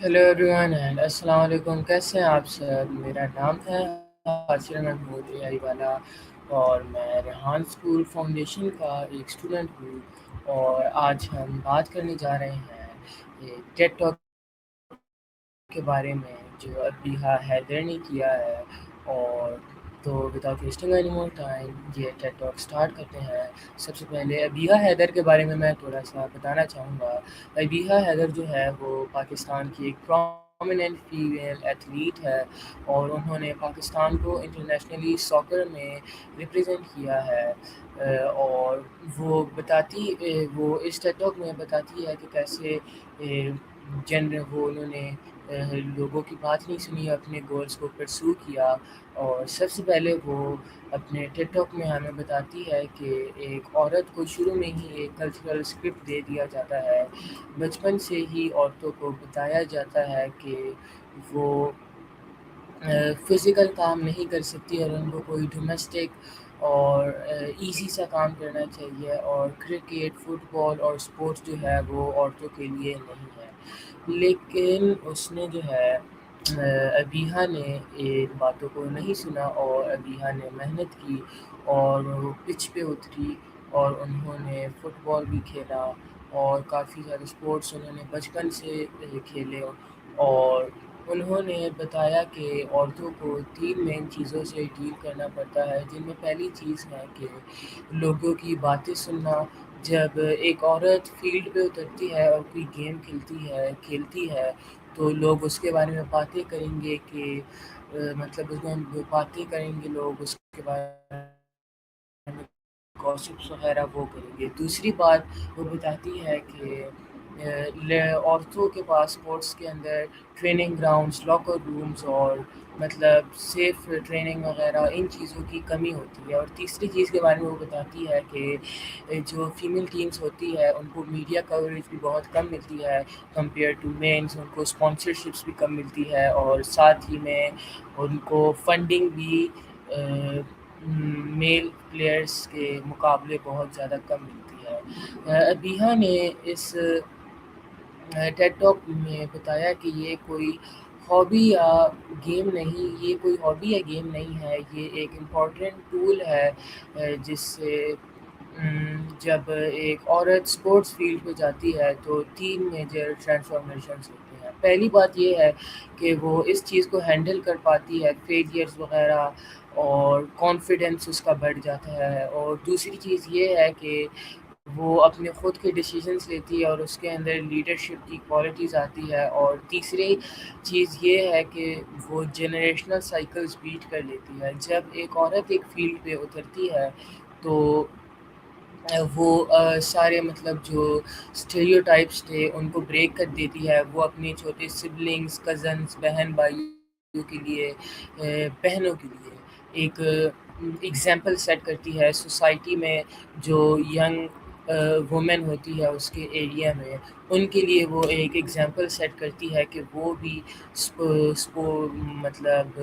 Hello everyone and अस्सलाम वालेकुम। कैसे हैं आप सब? मेरा नाम है हाशिर महमूद एआई वाला और मैं रेहान स्कूल फाउंडेशन का एक स्टूडेंट हूँ। और आज हम बात करने जा रहे हैं टेड टॉक के बारे में जो अबीहा हैदर ने किया है। और तो without wasting any more time ये टेड टॉक स्टार्ट करते हैं। सबसे पहले अबीहा हैदर के बारे में मैं थोड़ा सा बताना चाहूँगा। अबीहा हैदर जो है वो पाकिस्तान की एक प्रोमिनेंट फीमेल एथलीट है और उन्होंने पाकिस्तान को इंटरनेशनली सॉकर में रिप्रेजेंट किया है। और वो इस टेड टॉक में बताती है कि कैसे जनर वो उन्होंने लोगों की बात नहीं सुनी, अपने गोल्स को परस्यू किया। और सबसे पहले वो अपने टेड टॉक में हमें बताती है कि एक औरत को शुरू में ही एक कल्चरल स्क्रिप्ट दे दिया जाता है। बचपन से ही औरतों को बताया जाता है कि वो फ़िज़िकल काम नहीं कर सकती और उनको कोई डोमेस्टिक और ईज़ी सा काम करना चाहिए। और क्रिकेट, फुटबॉल और स्पोर्ट्स जो है वो औरतों के लिए नहीं है। लेकिन उसने जो है अबीहा ने इन बातों को नहीं सुना और अबीहा ने मेहनत की और वो पिच पे उतरी और उन्होंने फुटबॉल भी खेला और काफ़ी सारे स्पोर्ट्स उन्होंने बचपन से खेले। और उन्होंने बताया कि औरतों को 3 मेन चीज़ों से डील करना पड़ता है, जिनमें पहली चीज़ है कि लोगों की बातें सुनना। जब एक औरत फील्ड पे उतरती है और कोई गेम खेलती है तो लोग उसके बारे में बातें करेंगे कि मतलब उसमें बातें करेंगे लोग उसके बारे में, गॉसिप्स वगैरह वो करेंगे। दूसरी बात वो बताती है कि औरतों के पास स्पोर्ट्स के अंदर ट्रेनिंग ग्राउंड्स, लॉकर रूम्स और मतलब सेफ ट्रेनिंग वगैरह इन चीज़ों की कमी होती है। और तीसरी चीज़ के बारे में वो बताती है कि जो फीमेल टीम्स होती है उनको मीडिया कवरेज भी बहुत कम मिलती है कंपेयर टू मेंस। उनको स्पॉन्सरशिप्स भी कम मिलती है और साथ ही में उनको फंडिंग भी मेल प्लेयर्स के मुकाबले बहुत ज़्यादा कम मिलती है। अबीहा ने इस टेड टॉक में बताया कि ये कोई हॉबी या गेम नहीं ये कोई हॉबी या गेम नहीं है, ये एक इम्पॉर्टेंट टूल है जिससे जब एक औरत स्पोर्ट्स फील्ड पे जाती है तो 3 मेजर ट्रांसफॉर्मेशंस होते हैं। पहली बात ये है कि वो इस चीज़ को हैंडल कर पाती है, फेलियर्स वगैरह, और कॉन्फिडेंस उसका बढ़ जाता है। और दूसरी चीज़ ये है कि वो अपने ख़ुद के डिसीजंस लेती है और उसके अंदर लीडरशिप की क्वालिटीज़ आती है। और तीसरी चीज़ ये है कि वो जनरेशनल साइकिल्स बीट कर लेती है। जब एक औरत एक फील्ड पे उतरती है तो वो सारे मतलब जो स्टीरियोटाइप्स थे उनको ब्रेक कर देती है। वो अपने छोटे सिबलिंग्स, कज़न्स, बहनों के लिए बहनों के लिए एक एग्ज़ाम्पल सेट करती है सोसाइटी में। जो यंग वुमेन होती है उसके एरिया में, उनके लिए वो एक एग्ज़ाम्पल सेट करती है कि वो भी स्पो स्पो मतलब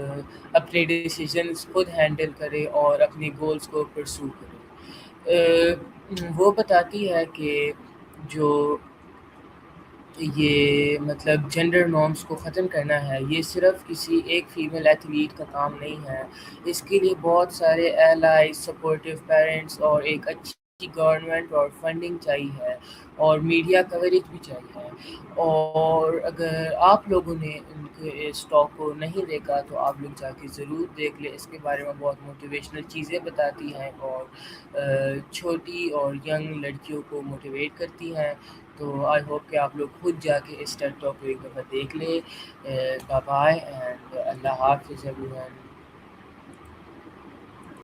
अपने डिसीजंस खुद हैंडल करे और अपने गोल्स को परस्यू करे। वो बताती है कि जो ये मतलब जेंडर नॉर्म्स को ख़त्म करना है, ये सिर्फ़ किसी एक फ़ीमेल एथलीट का काम नहीं है। इसके लिए बहुत सारे एलाइज़, सपोर्टिव पेरेंट्स और एक अच्छी गवर्नमेंट और फंडिंग चाहिए है और मीडिया कवरेज भी चाहिए। और अगर आप लोगों ने उनके इस टॉक को नहीं देखा तो आप लोग जाके ज़रूर देख लें। इसके बारे में बहुत मोटिवेशनल चीज़ें बताती हैं और छोटी और यंग लड़कियों को मोटिवेट करती हैं। तो आई होप कि आप लोग खुद जाके इस टेड टॉक को एक दफ़ा देख लें। बाय बाय एंड अल्लाह हाफ़िज़ एवरीवन।